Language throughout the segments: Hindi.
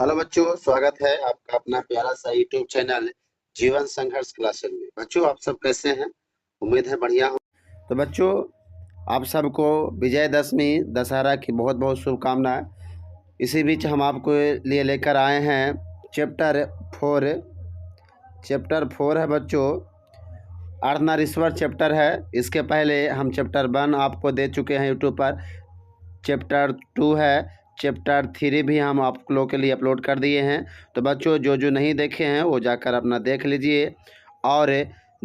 हेलो बच्चों, स्वागत है आपका अपना प्यारा सा यूट्यूब चैनल जीवन संघर्ष क्लासेस में। बच्चों, आप सब कैसे हैं? उम्मीद है बढ़िया हो। तो बच्चों, आप सबको विजयदशमी दशहरा की बहुत बहुत शुभकामनाएं। इसी बीच हम आपको लिए लेकर आए हैं चैप्टर 4। चैप्टर 4 है बच्चों, अर्धनारीश्वर चैप्टर है। इसके पहले हम चैप्टर 1 आपको दे चुके हैं यूट्यूब पर। चैप्टर 2 है, चैप्टर 3 भी हम आप लोगों के लिए अपलोड कर दिए हैं। तो बच्चों, जो नहीं देखे हैं वो जाकर अपना देख लीजिए और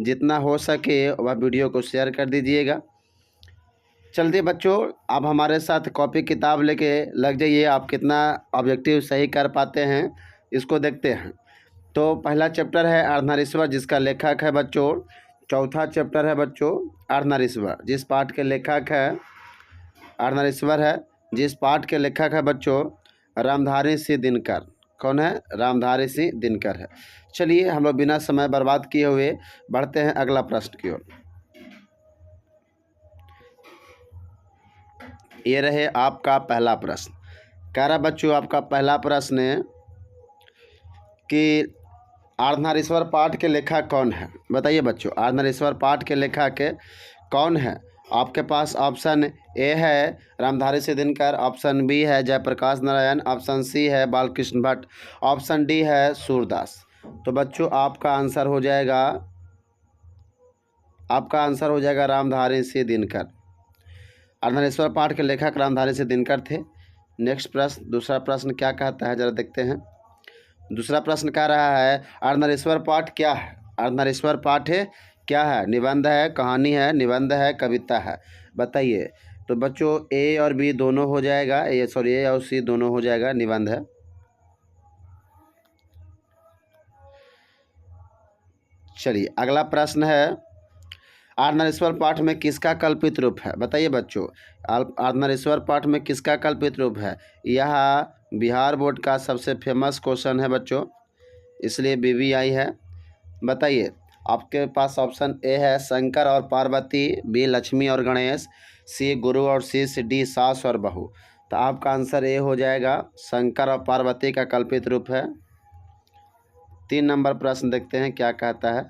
जितना हो सके वह वीडियो को शेयर कर दीजिएगा। चलते बच्चों, आप हमारे साथ कॉपी किताब लेके लग जाइए। आप कितना ऑब्जेक्टिव सही कर पाते हैं इसको देखते हैं। तो पहला चैप्टर है अर्धनारीश्वर, जिसका लेखक है बच्चों। चौथा चैप्टर है बच्चों अर्धनारीश्वर, जिस पाठ के लेखक है अर्धनारीश्वर है, जिस पाठ के लेखक है बच्चों रामधारी सिंह दिनकर। कौन है? रामधारी सिंह दिनकर है। चलिए हम लोग बिना समय बर्बाद किए हुए बढ़ते हैं अगला प्रश्न की ओर। ये रहे आपका पहला प्रश्न। कह रहा बच्चों आपका पहला प्रश्न है कि अर्धनारीश्वर पाठ के लेखक कौन है? बताइए बच्चों, अर्धनारीश्वर पाठ के लेखक कौन है? आपके पास ऑप्शन ए है रामधारी सिंह दिनकर, ऑप्शन बी है जयप्रकाश नारायण, ऑप्शन सी है बालकृष्ण भट्ट, ऑप्शन डी है सूरदास। तो बच्चों आपका आंसर हो जाएगा रामधारी सिंह दिनकर। अर्धनारीश्वर पाठ के लेखक रामधारी सिंह दिनकर थे। नेक्स्ट प्रश्न, दूसरा प्रश्न क्या कहता है जरा देखते हैं। दूसरा प्रश्न कह रहा है अर्धनारीश्वर पाठ क्या है? अर्धनारीश्वर पाठ क्या है? निबंध है, कहानी है, निबंध है, कविता है? बताइए। तो बच्चों ए और बी दोनों हो जाएगा, ए और सी दोनों हो जाएगा, निबंध है। चलिए अगला प्रश्न है अर्धनारीश्वर पाठ में किसका कल्पित रूप है? बताइए बच्चों, अर्धनारीश्वर पाठ में किसका कल्पित रूप है? यह बिहार बोर्ड का सबसे फेमस क्वेश्चन है बच्चों, इसलिए BBI है। बताइए। आपके पास ऑप्शन ए है शंकर और पार्वती, बी लक्ष्मी और गणेश, सी गुरु और शिष्य, डी सास और बहू। तो आपका आंसर ए हो जाएगा, शंकर और पार्वती का कल्पित रूप है। 3 नंबर प्रश्न देखते हैं क्या कहता है।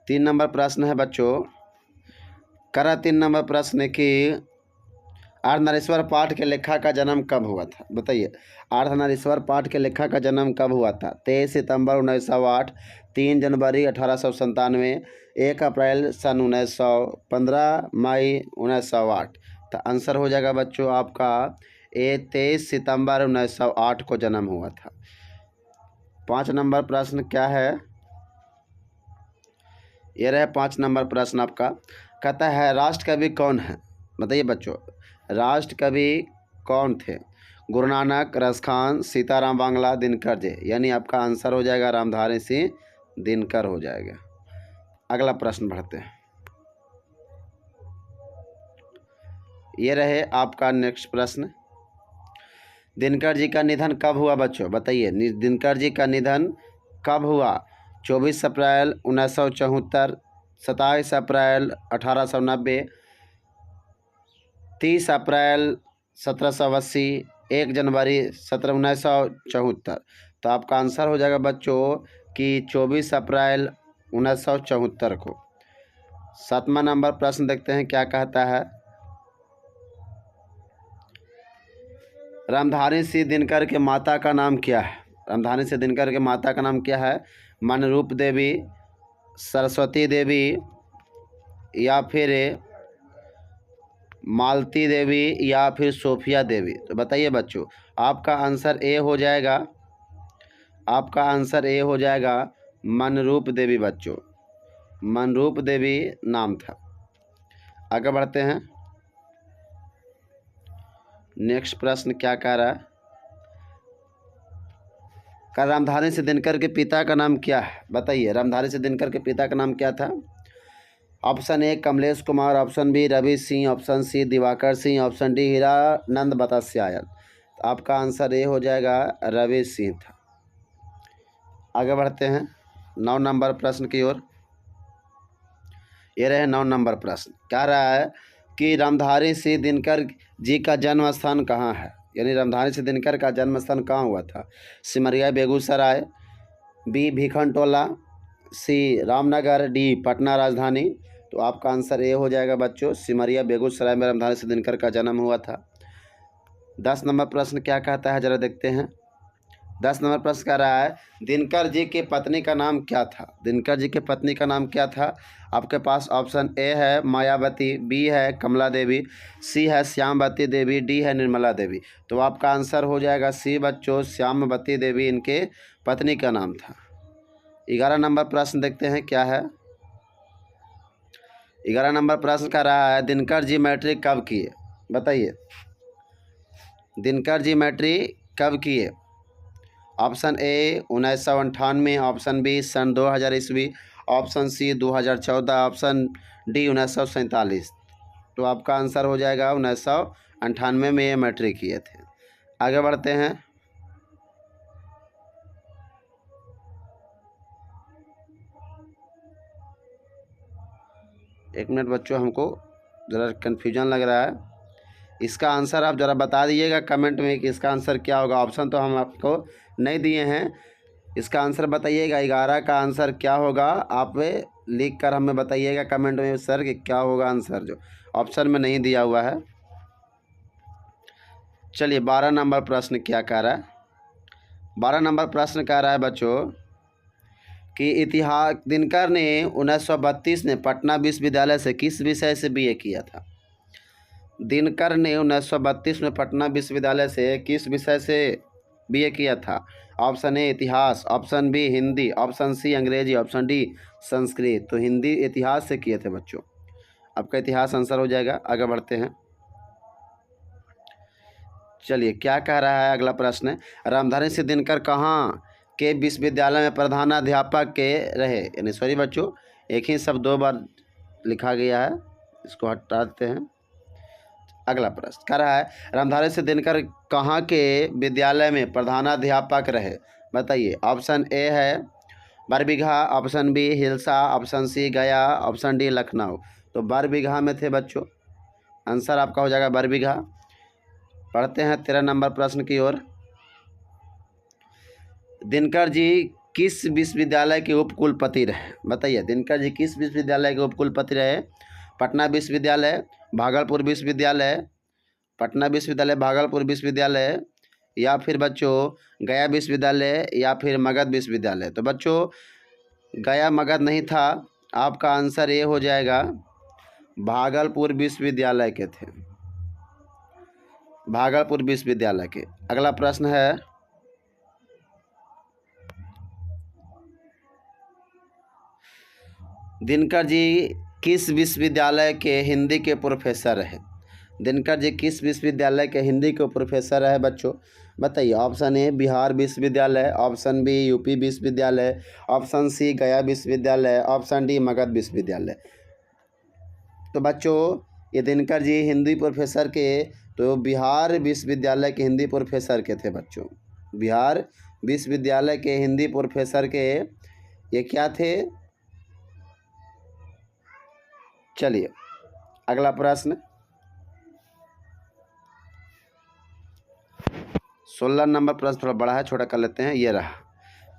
3 नंबर प्रश्न है बच्चों, करा 3 नंबर प्रश्न कि अर्धनारीश्वर पाठ के लेखक का जन्म कब हुआ था? बताइए। अर्धनारीश्वर पाठ के लेखक का जन्म कब हुआ था? 23 सितंबर 1908, 3 जनवरी 1897, 1 अप्रैल सन 1900, 15 मई 1908। तो आंसर हो जाएगा बच्चों आपका ए 23 सितंबर 1908 को जन्म हुआ था। 5 नंबर प्रश्न क्या है? ये रहे 5 नंबर प्रश्न आपका। कहता है राष्ट्र कवि कौन है? बताइए बच्चों, राष्ट्र कवि कौन थे? गुरु नानक, रसखान, सीताराम बांग्ला, दिनकर जी। यानी आपका आंसर हो जाएगा रामधारी सिंह दिनकर हो जाएगा। अगला प्रश्न बढ़ते हैं। ये रहे आपका नेक्स्ट प्रश्न। दिनकर जी का निधन कब हुआ बच्चों? बताइए। दिनकर जी का निधन कब हुआ? 24 अप्रैल 1974, 27 अप्रैल 1890, 30 अप्रैल 1780, 1 जनवरी 1974। तो आपका आंसर हो जाएगा बच्चों कि 24 अप्रैल 1974 को। 7वां नंबर प्रश्न देखते हैं क्या कहता है। रामधारी सिंह दिनकर के माता का नाम क्या है? रामधारी सिंह दिनकर के माता का नाम क्या है? मनरूप देवी, सरस्वती देवी, या फिर मालती देवी, या फिर सोफिया देवी। तो बताइए बच्चों, आपका आंसर ए हो जाएगा, आपका आंसर ए हो जाएगा मनरूप देवी बच्चों। मनरूप देवी नाम था। आगे बढ़ते हैं। नेक्स्ट प्रश्न क्या कह रहा है? का रामधारी सिंह दिनकर के पिता का नाम क्या है? बताइए। रामधारी सिंह दिनकर के पिता का नाम क्या था? Option A Kamlesh Kumar, option B Ravi Singh, option C Diwakar Singh, option D Hiranand Vatsyayan. तो आपका आंसर ए हो जाएगा रवि सिंह था। आगे बढ़ते हैं 9 नंबर प्रश्न की ओर। ये रहे 9 नंबर प्रश्न। कह रहा है कि रामधारी सिंह दिनकर जी का जन्म स्थान कहाँ है? यानी रामधारी सिंह दिनकर का जन्म स्थान कहाँ हुआ था? सिमरिया बेगूसराय, बी भीखनटोला, सी रामनगर, डी पटना राजधानी। तो आपका आंसर ए हो जाएगा बच्चों, सिमरिया बेगूसराय में रामधारी सिंह दिनकर का जन्म हुआ था। 10 नंबर प्रश्न क्या कहता है, जरा देखते हैं। 10 नंबर प्रश्न कह रहा है दिनकर जी की पत्नी का नाम क्या था? दिनकर जी की पत्नी का नाम क्या था? आपके पास ऑप्शन ए है मायावती, बी है कमला देवी, सी है श्यामवती देवी, डी है निर्मला देवी। तो आपका आंसर हो जाएगा सी बच्चों, श्यामवती देवी इनके पत्नी का नाम था। 11 नंबर प्रश्न देखते हैं क्या है। 11 नंबर प्रश्न कह रहा है दिनकर जी मैट्रिक कब किए? बताइए, दिनकर जी मैट्रिक कब किए? ऑप्शन ए 1998, ऑप्शन बी सन 2000 ईस्वी, ऑप्शन सी 2014, ऑप्शन डी 1947। तो आपका आंसर हो जाएगा 1998 में ये मैट्रिक किए थे। आगे बढ़ते हैं। एक मिनट बच्चों, हमको ज़रा कन्फ्यूजन लग रहा है। इसका आंसर आप ज़रा बता दीजिएगा कमेंट में कि इसका आंसर क्या होगा। ऑप्शन तो हम आपको नहीं दिए हैं, इसका आंसर बताइएगा। 11 का आंसर क्या होगा आप लिख कर हमें बताइएगा कमेंट में सर कि क्या होगा आंसर, जो ऑप्शन में नहीं दिया हुआ है। चलिए 12 नंबर प्रश्न क्या कह रहा है। 12 नंबर प्रश्न कह रहा है बच्चों कि इतिहास दिनकर ने 1932 में पटना विश्वविद्यालय से किस विषय से बीए किया था? दिनकर ने 1932 में पटना विश्वविद्यालय से किस विषय से बीए किया था? ऑप्शन ए इतिहास, option B Hindi, option C अंग्रेजी, ऑप्शन डी संस्कृत। तो हिंदी इतिहास से किए थे बच्चों, आपका इतिहास आंसर हो जाएगा। आगे बढ़ते हैं। चलिए क्या कह रहा है अगला प्रश्न, रामधारी सिंह दिनकर कहाँ के विश्वविद्यालय में प्रधानाध्यापक के रहे? यानी सॉरी बच्चों, एक ही शब्द 2 बार लिखा गया है, इसको हटा देते हैं। अगला प्रश्न कह रहा है रामधारी सिंह दिनकर कहाँ के विद्यालय में प्रधानाध्यापक रहे? बताइए, ऑप्शन ए है Barbigha, option B Hilsa, option C Gaya, option D Lucknow. तो बरबीघा में थे बच्चों, आंसर आपका हो जाएगा बरबीघा। पढ़ते हैं 13 नंबर प्रश्न की ओर। दिनकर जी किस विश्वविद्यालय के उपकुलपति रहे? बताइए, दिनकर जी किस विश्वविद्यालय के उपकुलपति रहे? पटना विश्वविद्यालय, भागलपुर विश्वविद्यालय, पटना विश्वविद्यालय, भागलपुर विश्वविद्यालय, या फिर बच्चों गया विश्वविद्यालय, या फिर मगध विश्वविद्यालय। तो बच्चों गया मगध नहीं था, आपका आंसर ये हो जाएगा भागलपुर विश्वविद्यालय के थे, भागलपुर विश्वविद्यालय के। अगला प्रश्न है दिनकर जी किस विश्वविद्यालय के हिंदी के प्रोफेसर रहे? दिनकर जी किस विश्वविद्यालय के हिंदी के प्रोफेसर रहे बच्चों? बताइए, ऑप्शन ए बिहार विश्वविद्यालय, ऑप्शन बी यूपी विश्वविद्यालय, ऑप्शन सी गया विश्वविद्यालय, ऑप्शन डी मगध विश्वविद्यालय। तो बच्चों ये दिनकर जी हिंदी प्रोफेसर के, तो बिहार विश्वविद्यालय के हिंदी प्रोफेसर के थे बच्चों, बिहार विश्वविद्यालय के हिंदी प्रोफेसर के ये क्या थे? चलिए अगला प्रश्न 16 नंबर प्रश्न थोड़ा बड़ा है, छोटा कर लेते हैं। ये रहा,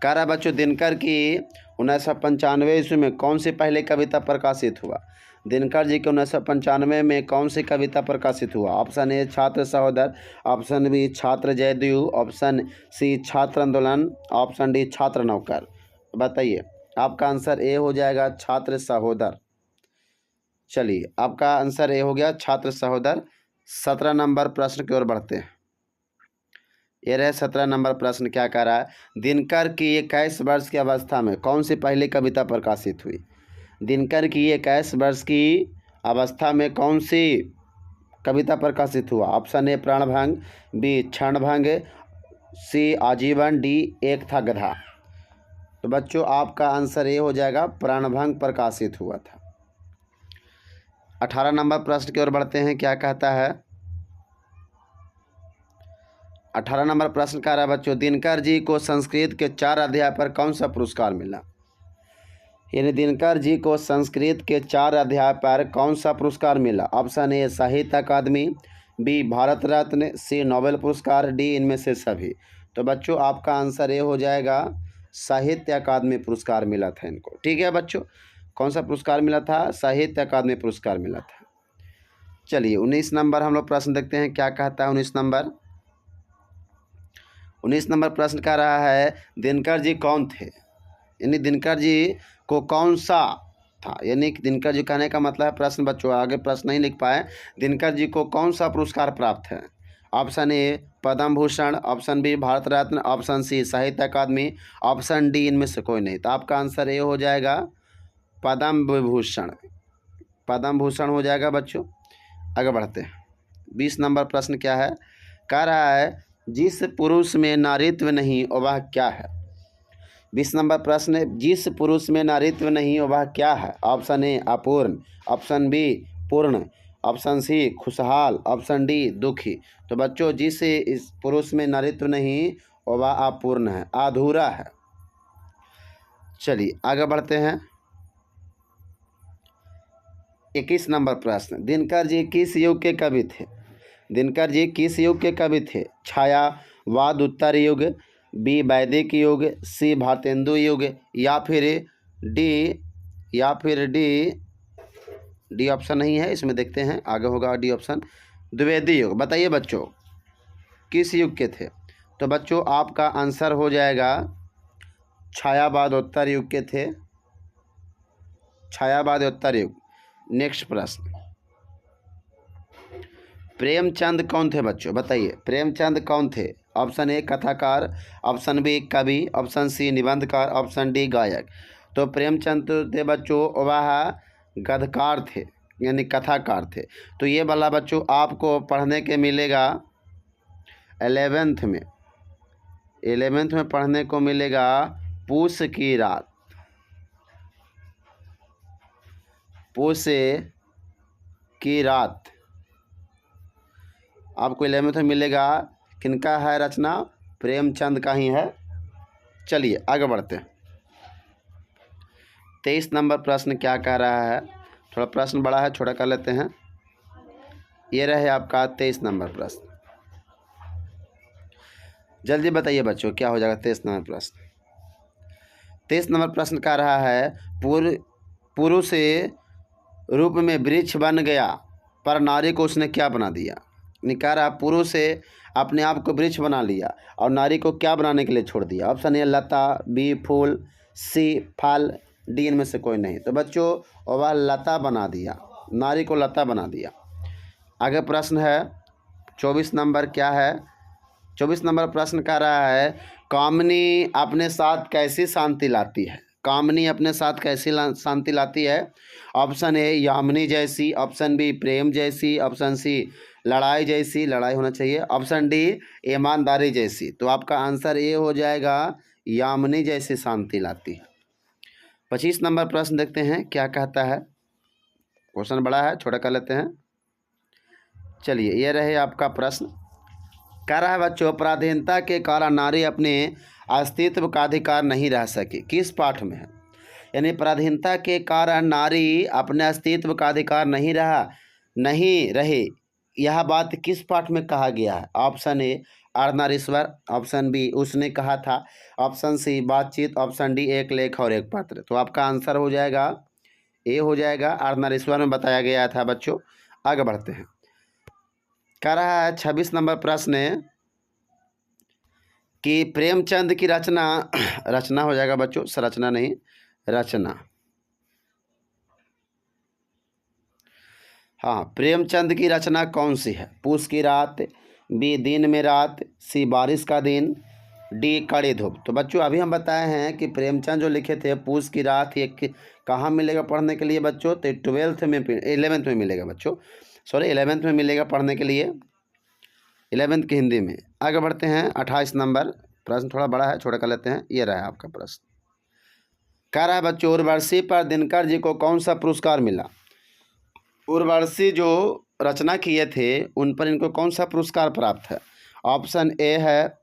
कह रहा बच्चों दिनकर की 1995 ईस्वी में कौन सी पहली कविता प्रकाशित हुआ? दिनकर जी के 1995 में कौन सी कविता प्रकाशित हुआ? ऑप्शन ए छात्र सहोदर, ऑप्शन बी छात्र जयदेव, ऑप्शन सी छात्र आंदोलन, ऑप्शन डी छात्र नौकर। बताइए, आपका आंसर ए हो जाएगा छात्र सहोदर। चलिए आपका आंसर ए हो गया छात्र सहोदर। 17 नंबर प्रश्न की ओर बढ़ते हैं। ये रहे 17 नंबर प्रश्न, क्या कह रहा है? दिनकर की 21 वर्ष की अवस्था में कौन सी पहली कविता प्रकाशित हुई? दिनकर की 21 वर्ष की अवस्था में कौन सी कविता प्रकाशित हुआ? ऑप्शन ए प्राणभंग, बी क्षणभंग, सी आजीवन, डी एक था गधा। तो बच्चों आपका आंसर ए हो जाएगा प्राणभंग प्रकाशित हुआ था। 18 नंबर प्रश्न की ओर बढ़ते हैं, क्या कहता है? 18 नंबर प्रश्न कह रहा है बच्चों दिनकर जी को संस्कृत के 4 अध्याय पर कौन सा पुरस्कार मिला? यानी दिनकर जी को संस्कृत के 4 अध्याय पर कौन सा पुरस्कार मिला? ऑप्शन ए साहित्य अकादमी, बी भारत रत्न, सी नोबेल पुरस्कार, डी इनमें से सभी। तो बच्चों आपका आंसर ए हो जाएगा, साहित्य अकादमी पुरस्कार मिला था इनको। ठीक है बच्चों, कौन सा पुरस्कार मिला था? साहित्य अकादमी पुरस्कार मिला था। चलिए 19 नंबर हम लोग प्रश्न देखते हैं क्या कहता है। 19 नंबर प्रश्न कह रहा है दिनकर जी कौन थे, यानी दिनकर जी को कौन सा था, यानी कि दिनकर जी कहने का मतलब है प्रश्न बच्चों आगे प्रश्न नहीं लिख पाए, दिनकर जी को कौन सा पुरस्कार प्राप्त है? Option A Padma Bhushan, option B Bharat Ratna, option C Sahitya Akademi, option D इनमें से कोई नहीं। तो आपका आंसर ए हो जाएगा पद्म भूषण, पद्म भूषण हो जाएगा बच्चों। आगे बढ़ते हैं। 20 नंबर प्रश्न क्या है? कह रहा है जिस पुरुष में नारीत्व नहीं वह क्या है? 20 नंबर प्रश्न है, जिस पुरुष में नारीत्व नहीं वह क्या है? ऑप्शन ए अपूर्ण, ऑप्शन बी पूर्ण, ऑप्शन सी खुशहाल, ऑप्शन डी दुखी। तो बच्चों जिस इस पुरुष में नारीत्व नहीं वह अपूर्ण है, अधूरा है। चलिए आगे बढ़ते हैं। 21 नंबर प्रश्न, दिनकर जी किस युग के कवि थे? दिनकर जी किस युग के कवि थे? छायावाद उत्तर युग, बी वैदिक युग, सी भारतेंदु युग, या फिर डी ऑप्शन नहीं है इसमें, देखते हैं आगे होगा डी ऑप्शन, द्विवेदी युग। बताइए बच्चों किस युग के थे? तो बच्चों आपका आंसर हो जाएगा छायावाद उत्तर युग के थे, छायावाद उत्तर युग। नेक्स्ट प्रश्न, प्रेमचंद कौन थे बच्चों? बताइए प्रेमचंद कौन थे? ऑप्शन ए कथाकार, ऑप्शन बी कवि, ऑप्शन सी निबंधकार, ऑप्शन डी गायक। तो प्रेमचंद थे बच्चों वह गद्यकार थे, यानी कथाकार थे। तो ये वाला बच्चों आपको पढ़ने के मिलेगा 11th में पढ़ने को मिलेगा पूस की रात, पूस की रात आपको 11th में मिलेगा। किनका है रचना? प्रेमचंद का ही है। चलिए आगे बढ़ते हैं। 23 नंबर प्रश्न क्या कह रहा है? थोड़ा प्रश्न बड़ा है, छोटा कर लेते हैं। ये रहे आपका 23 नंबर प्रश्न, जल्दी बताइए बच्चों क्या हो जाएगा 23 नंबर प्रश्न। 23 नंबर प्रश्न कह रहा है पुरुष रूप में वृक्ष बन गया पर नारी को उसने क्या बना दिया? कह रहा पुरुष से अपने आप को वृक्ष बना लिया और नारी को क्या बनाने के लिए छोड़ दिया? Option A Lata, B full, सी फल, डी इनमें से कोई नहीं। तो बच्चों वह लता बना दिया, नारी को लता बना दिया। आगे प्रश्न है 24 नंबर क्या है? 24 नंबर प्रश्न कह रहा है कामनी अपने साथ कैसी शांति लाती है? कामनी अपने साथ कैसी शांति लाती है? ऑप्शन ए यामिनी जैसी, ऑप्शन बी प्रेम जैसी, ऑप्शन सी लड़ाई जैसी, लड़ाई होना चाहिए, ऑप्शन डी ईमानदारी जैसी। तो आपका आंसर ए हो जाएगा यामिनी जैसी शांति लाती है। 25 नंबर प्रश्न देखते हैं क्या कहता है। क्वेश्चन बड़ा है, छोटा कर लेते हैं। चलिए ये रहे आपका प्रश्न। कह रहा है बच्चों पराधीनता के कारण नारी अपने अस्तित्व का अधिकार नहीं रह सकी, किस पाठ में है? यानी पराधीनता के कारण नारी अपने अस्तित्व का अधिकार नहीं रहे, यह बात किस पाठ में कहा गया है? Option A Ardhanarishwar, option B उसने कहा था, ऑप्शन सी बातचीत, ऑप्शन डी एक लेख और एक पत्र। तो आपका आंसर हो जाएगा ए हो जाएगा, अर्धनारीश्वर में बताया गया था बच्चों। आगे बढ़ते हैं। कह रहा है 26 नंबर प्रश्न कि प्रेमचंद की रचना हो जाएगा बच्चों, संरचना नहीं रचना। हाँ प्रेमचंद की रचना कौन सी है? पूस की रात, बी दिन में रात, सी बारिश का दिन, डी कड़ी धूप। तो बच्चों अभी हम बताए हैं कि प्रेमचंद जो लिखे थे पूस की रात, ये कहाँ मिलेगा पढ़ने के लिए बच्चों? तो 11th में मिलेगा बच्चों, सॉरी 11th में मिलेगा पढ़ने के लिए, 11th की हिंदी में। आगे बढ़ते हैं। 28 नंबर प्रश्न थोड़ा बड़ा है, छोटा कर लेते हैं। ये रहा आपका प्रश्न। कह रहा है बच्चों उर्वशी पर दिनकर जी को कौन सा पुरस्कार मिला? उर्वशी जो रचना किए थे उन पर इनको कौन सा पुरस्कार प्राप्त है? ऑप्शन ए है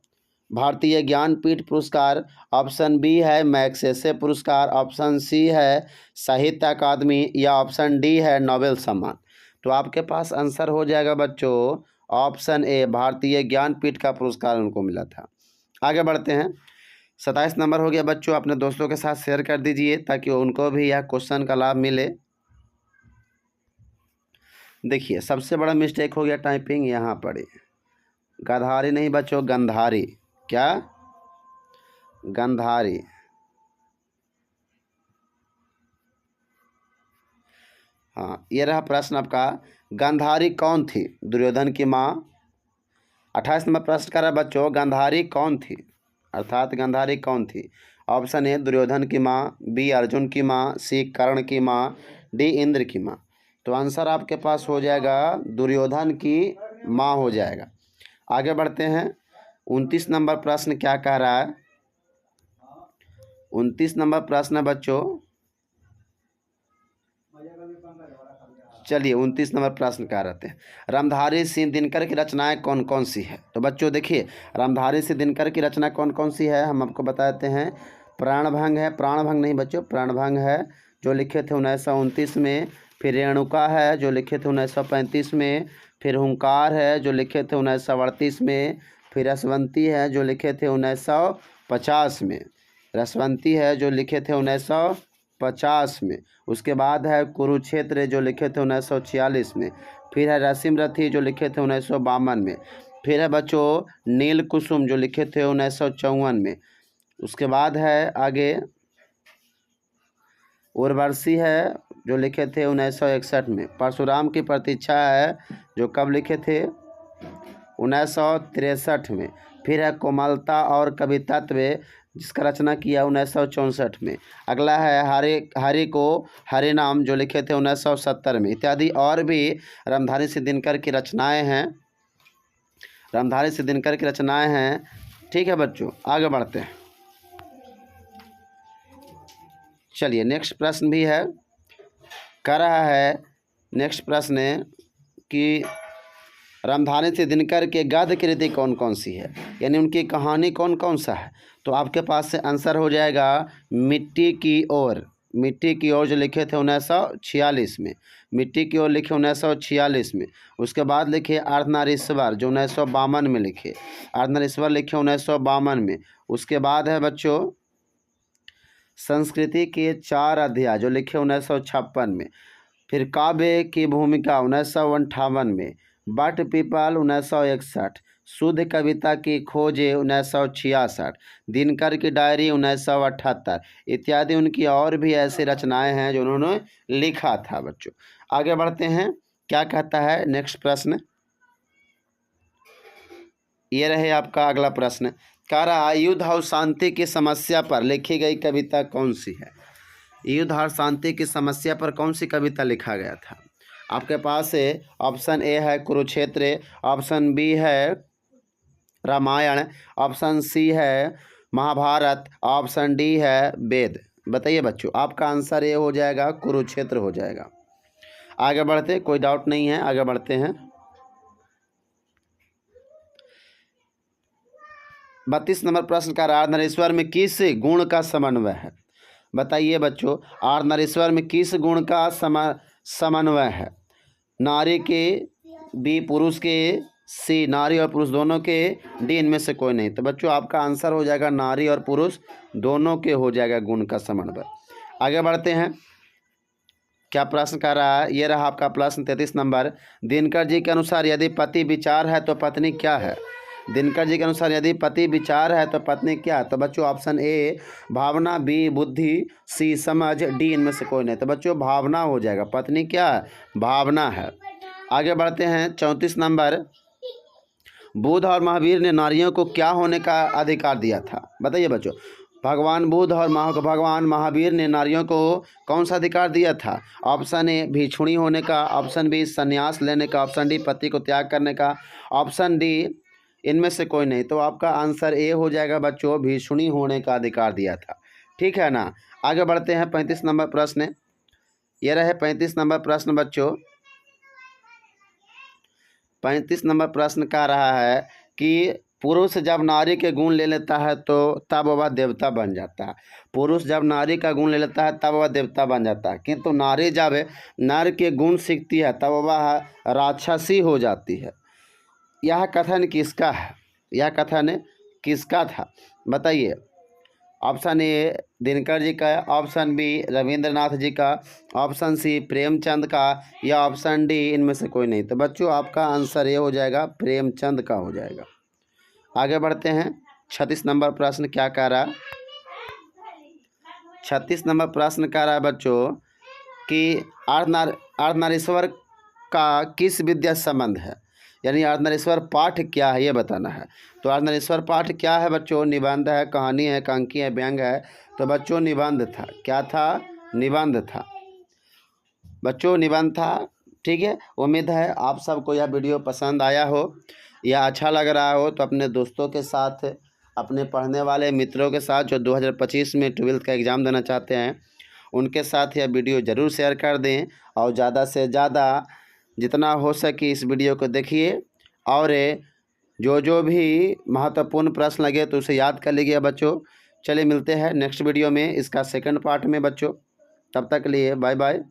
भारतीय ज्ञानपीठ पुरस्कार, ऑप्शन बी है मैग्सेसे पुरस्कार, ऑप्शन सी है साहित्य अकादमी, या ऑप्शन डी है नोबेल सम्मान। तो आपके पास आंसर हो जाएगा बच्चों ऑप्शन ए भारतीय ज्ञानपीठ का पुरस्कार उनको मिला था। आगे बढ़ते हैं। 27 नंबर हो गया बच्चों, अपने दोस्तों के साथ शेयर कर दीजिए ताकि उनको भी यह क्वेश्चन का लाभ मिले। देखिए सबसे बड़ा मिस्टेक हो गया टाइपिंग यहाँ पर, गधारी नहीं बच्चों, गंधारी। क्या? गंधारी। हाँ, ये रहा प्रश्न आपका, गंधारी कौन थी? दुर्योधन की माँ। 28 नंबर प्रश्न कर रहा है बच्चों, गंधारी कौन थी, अर्थात गंधारी कौन थी? ऑप्शन ए दुर्योधन की माँ, बी अर्जुन की माँ, सी कर्ण की माँ, डी इंद्र की माँ। तो आंसर आपके पास हो जाएगा दुर्योधन की माँ हो जाएगा। आगे बढ़ते हैं। 29 नंबर प्रश्न क्या कह रहा है? 29 नंबर प्रश्न है बच्चों, चलिए 29 नंबर प्रश्न क्या रहते हैं, रामधारी सिंह दिनकर की रचनाएं कौन कौन सी है? तो बच्चों देखिए रामधारी सिंह दिनकर की रचना कौन कौन सी है हम आपको बताते हैं। प्राणभंग है, प्राणभंग नहीं बच्चों, प्राणभंग है जो लिखे थे 1929 में। फिर रेणुका है जो लिखे थे 1935 में। फिर हुंकार है जो लिखे थे 1938 में। फिर रसवंती है जो लिखे थे 1950 में। रसवंती है जो लिखे थे 1950 में। उसके बाद है कुरुक्षेत्र जो लिखे थे 1946 में। फिर है रसीम रथी जो लिखे थे 1952 में। फिर है बच्चों नील कुसुम जो लिखे थे 1954 में। उसके बाद है आगे उर्वशी है जो लिखे थे 1961 में। परशुराम की प्रतीक्षा है जो कब लिखे थे? 1963 में। फिर है कोमलता और कवितत्व जिसका रचना किया 1964 में। अगला है हरि को हरि नाम जो लिखे थे 1970 में। इत्यादि और भी रामधारी सिंह दिनकर की रचनाएं हैं, रामधारी सिंह दिनकर की रचनाएं हैं। ठीक है बच्चों, आगे बढ़ते हैं। चलिए नेक्स्ट प्रश्न भी है, कह रहा है नेक्स्ट प्रश्न कि रामधारी सिंह दिनकर के गद्य कृति कौन कौन सी है, यानी उनकी कहानी कौन कौन सा है? तो आपके पास से आंसर हो जाएगा मिट्टी की ओर। मिट्टी की ओर जो लिखे थे 1946 में। मिट्टी की ओर लिखे 1946 में। उसके बाद लिखे अर्धनारीश्वर जो 1952 में लिखे। अर्धनारीश्वर लिखे 1952 में। उसके बाद है बच्चों संस्कृति के 4 अध्याय जो लिखे 1956 में। फिर काव्य की भूमिका 1958 में। But people 1961। शुद्ध कविता की खोजे 1966। दिनकर की डायरी 1978 इत्यादि उनकी और भी ऐसी रचनाएं हैं जो उन्होंने लिखा था बच्चों। आगे बढ़ते हैं, क्या कहता है नेक्स्ट प्रश्न, ये रहे आपका अगला प्रश्न। कह रहा युद्ध और शांति की समस्या पर लिखी गई कविता कौन सी है? युद्ध और शांति की समस्या पर कौन सी कविता लिखा गया था? आपके पास है ऑप्शन ए है कुरुक्षेत्र, ऑप्शन बी है रामायण, ऑप्शन सी है महाभारत, ऑप्शन डी है वेद। बताइए बच्चों, आपका आंसर ये हो जाएगा कुरुक्षेत्र हो जाएगा। आगे बढ़ते, कोई डाउट नहीं है, आगे बढ़ते हैं। 32 नंबर प्रश्न का अर्धनारीश्वर में किस गुण का समन्वय है? बताइए बच्चों, अर्धनारीश्वर में किस गुण का समन्वय है? नारी के, बी पुरुष के, सी नारी और पुरुष दोनों के, डी इनमें से कोई नहीं। तो बच्चों आपका आंसर हो जाएगा नारी और पुरुष दोनों के हो जाएगा गुण का समन्वय। आगे बढ़ते हैं, क्या प्रश्न कर रहा है? ये रहा आपका प्रश्न 33 नंबर। दिनकर जी के अनुसार यदि पति विचार है तो पत्नी क्या है? दिनकर जी के अनुसार यदि पति विचार है तो पत्नी क्या? तो बच्चों ऑप्शन ए भावना, बी बुद्धि, सी समझ, डी इनमें से कोई नहीं। तो बच्चों भावना हो जाएगा, पत्नी क्या है? भावना है। आगे बढ़ते हैं 34 नंबर। बुद्ध और महावीर ने नारियों को क्या होने का अधिकार दिया था? बताइए बच्चों, भगवान बुद्ध और भगवान महावीर ने नारियों को कौन सा अधिकार दिया था? ऑप्शन ए भिक्षुणी होने का, ऑप्शन बी संन्यास लेने का, ऑप्शन डी पति को त्याग करने का, ऑप्शन डी इनमें से कोई नहीं। तो आपका आंसर ए हो जाएगा बच्चों, भिक्षुणी होने का अधिकार दिया था। ठीक है ना। आगे बढ़ते हैं 35 नंबर प्रश्न। ये रहे 35 नंबर प्रश्न बच्चों। 35 नंबर प्रश्न कह रहा है कि पुरुष जब नारी के गुण ले लेता है तो तब वह देवता बन जाता है। पुरुष जब नारी का गुण ले लेता है तब वह देवता बन जाता है, किंतु नारी जब नर के गुण सीखती है तब वह राक्षसी हो जाती है। यह कथन किसका है? यह कथन किसका था? बताइए। ऑप्शन ए दिनकर जी का है, ऑप्शन बी रविंद्रनाथ जी का, ऑप्शन सी प्रेमचंद का, या ऑप्शन डी इनमें से कोई नहीं। तो बच्चों आपका आंसर ये हो जाएगा, प्रेमचंद का हो जाएगा। आगे बढ़ते हैं। 36 नंबर प्रश्न क्या कह रहा है? 36 नंबर प्रश्न कह रहा है बच्चों कि अर्धनारीश्वर का किस विद्या से संबंध है, यानी अर्धनारीश्वर पाठ क्या है ये बताना है। तो अर्धनारीश्वर पाठ क्या है बच्चों? निबंध है, कहानी है, कंकी है, व्यंग है। तो बच्चों निबंध था। क्या था? निबंध था बच्चों, निबंध था। ठीक है, उम्मीद है आप सबको यह वीडियो पसंद आया हो या अच्छा लग रहा हो। तो अपने दोस्तों के साथ, अपने पढ़ने वाले मित्रों के साथ जो 2025 में 12th का एग्ज़ाम देना चाहते हैं, उनके साथ यह वीडियो ज़रूर शेयर कर दें। और ज़्यादा से ज़्यादा जितना हो सके इस वीडियो को देखिए, और जो जो भी महत्वपूर्ण प्रश्न लगे तो उसे याद कर लीजिए बच्चों। चलिए मिलते हैं नेक्स्ट वीडियो में, इसका सेकंड पार्ट में बच्चों। तब तक के लिए बाय बाय।